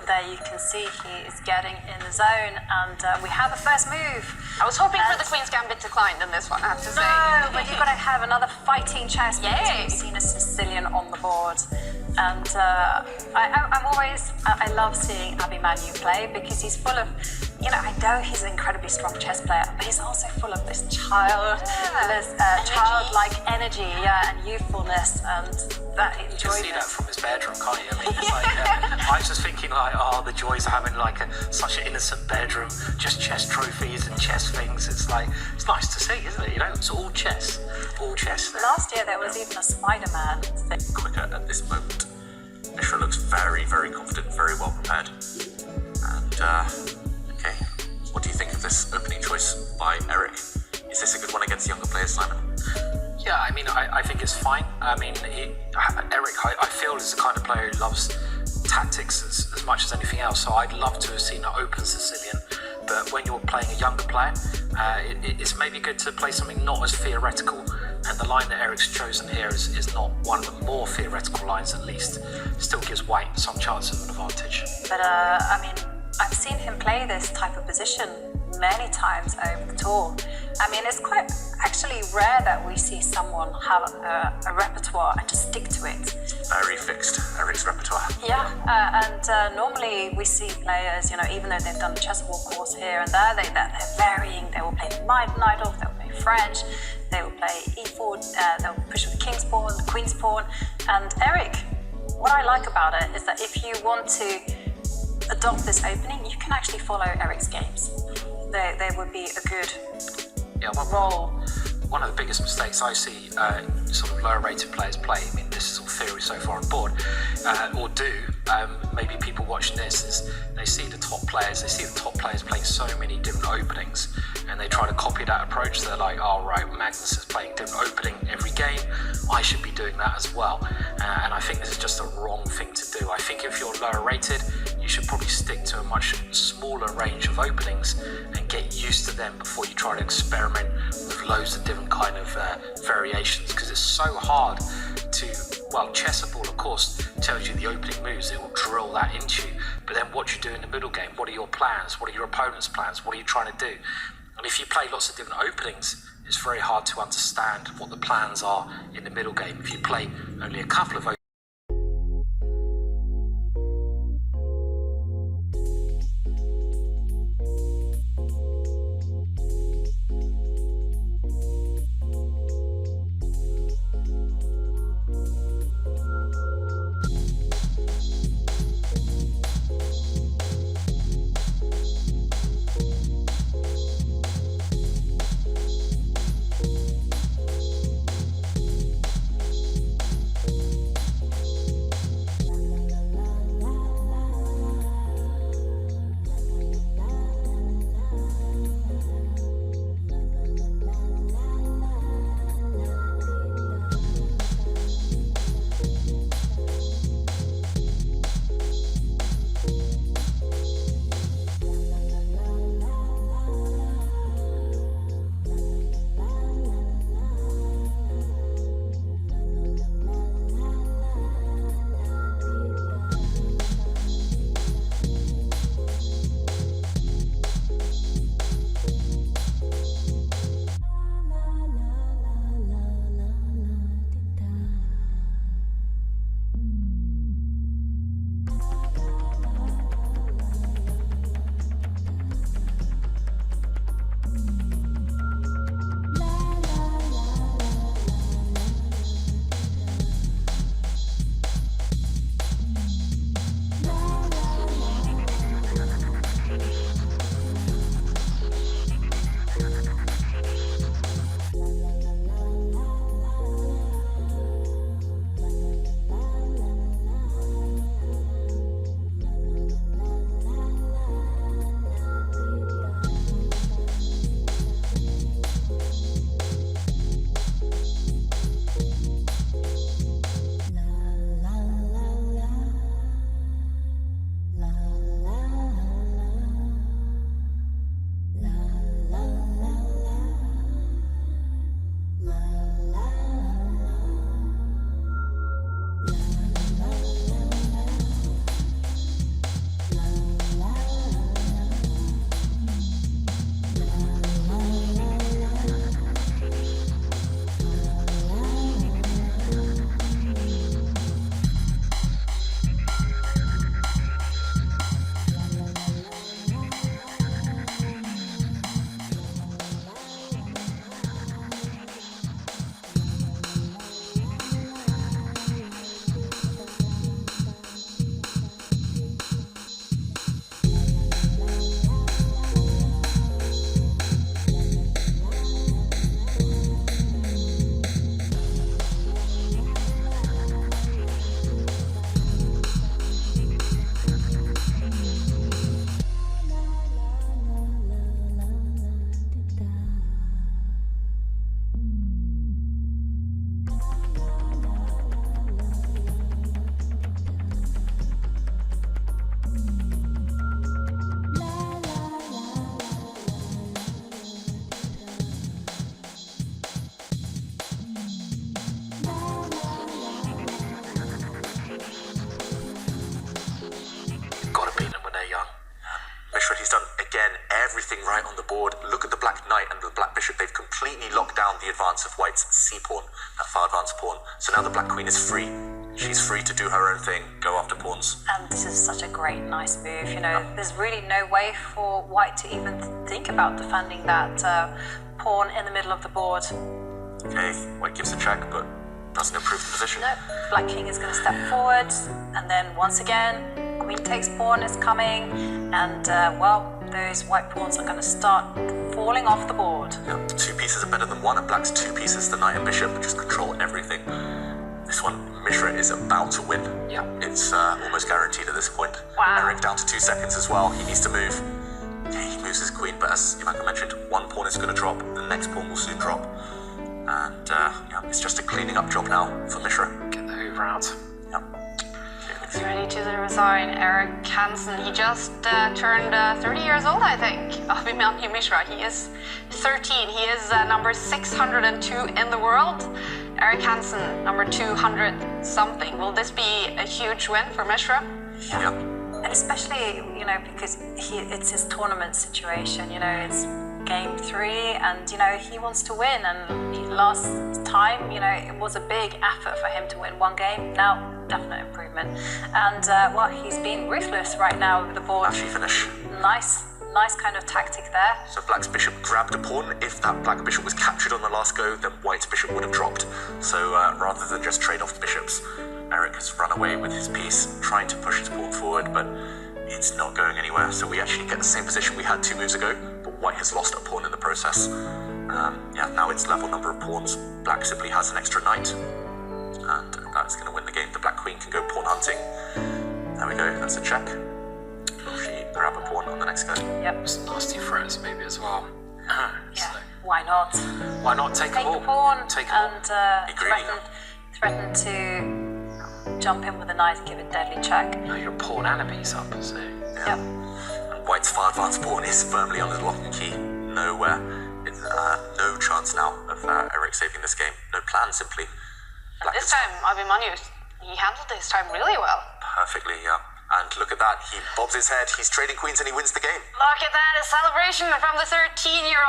there you can see he is getting in the zone, and we have a first move. I was hoping for the Queen's Gambit declined in this one, I have to say. No, but you've got to have another fighting chess because Yay. we've seen a Sicilian on the board. And I love seeing Abhimanyu play because he's full of, you know, I know he's an incredibly strong chess player, but he's also full of this childlike energy, and youthfulness, and that enjoyment. You can see that from his bedroom, can't you? I mean, it's like, I was just thinking, like, oh, the joys of having like such an innocent bedroom, just chess trophies and chess things. It's like, it's nice to see, isn't it? You know, it's all chess, all chess. Last year there was even a Spider-Man thing. Quicker at this moment. Mishra looks very, very confident, very well prepared. And, okay, what do you think of this opening choice by Eric? Is this a good one against younger players, Simon? Yeah, I mean, I think it's fine. I mean, Eric, I feel is the kind of player who loves tactics as much as anything else. So I'd love to have seen an open Sicilian. But when you're playing a younger player, it's maybe good to play something not as theoretical. And the line that Eric's chosen here is not one of the more theoretical lines, at least. It still gives white some chance of an advantage. But I mean, I've seen him play this type of position many times over the tour. I mean, it's quite actually rare that we see someone have a repertoire and just stick to it. Very fixed, Eric's repertoire. Yeah, and normally we see players, you know, even though they've done the chessable course here and there, they're varying. They will play Najdorf, they will play French, they will play e4, they'll push with the king's pawn, the queen's pawn. And Eric, what I like about it is that if you want to adopt this opening, you can actually follow Eric's games. They would be a good role. One of the biggest mistakes I see sort of lower rated players play, I mean, this is all theory so far on board, or do, maybe people watching this, is they see the top players playing so many different openings, and they try to copy that approach. They're like, oh right, Magnus is playing different opening every game, I should be doing that as well. And I think this is just a wrong thing to do. I think if you're lower rated, you should probably stick to a much smaller range of openings and get used to them before you try to experiment with loads of different kind of variations, because it's so hard to, well, Chessable of course tells you the opening moves, it will drill that into you, but then what you do in the middle game, what are your plans, what are your opponent's plans, what are you trying to do? And if you play lots of different openings, it's very hard to understand what the plans are in the middle game. If you play only a couple of around the advance of White's c-pawn, that far advanced pawn. So now the black queen is free. She's free to do her own thing, go after pawns. And this is such a great, nice move. You know, there's really no way for White to even think about defending that pawn in the middle of the board. Okay, White gives a check, but doesn't improve the position. No, Black King is going to step forward, and then once again, Queen takes pawn is coming, and well, those white pawns are going to start falling off the board. Yeah, 2 pieces are better than 1, and Black's 2 pieces, the knight and bishop, just control everything. This one, Mishra is about to win. Yeah. It's almost guaranteed at this point. Wow. Eric down to 2 seconds as well. He needs to move. Okay, he moves his queen, but as Abhimanyu mentioned, 1 pawn is going to drop. The next pawn will soon drop. And yeah, it's just a cleaning up job now for Mishra. Get the Hoover out. Yeah. He's ready to resign. Eric Hansen, he just turned 30 years old, I think. Abhimanyu Mishra, he is 13. He is number 602 in the world. Eric Hansen, number 200 something. Will this be a huge win for Mishra? Yeah. And especially, you know, because it's his tournament situation, you know, it's game 3 and, you know, he wants to win. And last time, you know, it was a big effort for him to win 1 game. Now, definite improvement. And, well, he's being ruthless right now with the board. Flashy finish. Nice kind of tactic there. So Black's bishop grabbed a pawn. If that black bishop was captured on the last go, then White's bishop would have dropped. So rather than just trade off the bishops, Eric has run away with his piece, trying to push his pawn forward, but it's not going anywhere. So we actually get the same position we had 2 moves ago, but White has lost a pawn in the process. Yeah, now it's level number of pawns. Black simply has an extra knight, and that's going to win the game. The black queen can go pawn hunting. There we go, that's a check. Will she grab a pawn on the next go? Yep. Some nasty threats maybe as well. Yeah. So, Why not? why not take a The pawn? pawn Take a and greedy. threaten to jump in with a knight, give it deadly check. No, you're a pawn and a piece up, so... Yeah. Yep. And White's far advanced pawn is firmly under the lock and key. No chance now of Eric saving this game. No plan, simply. And this time, Abhimanyu, he handled this time really well. Perfectly, yeah. And look at that, he bobs his head, he's trading queens and he wins the game. Look at that, a celebration from the 13-year-old.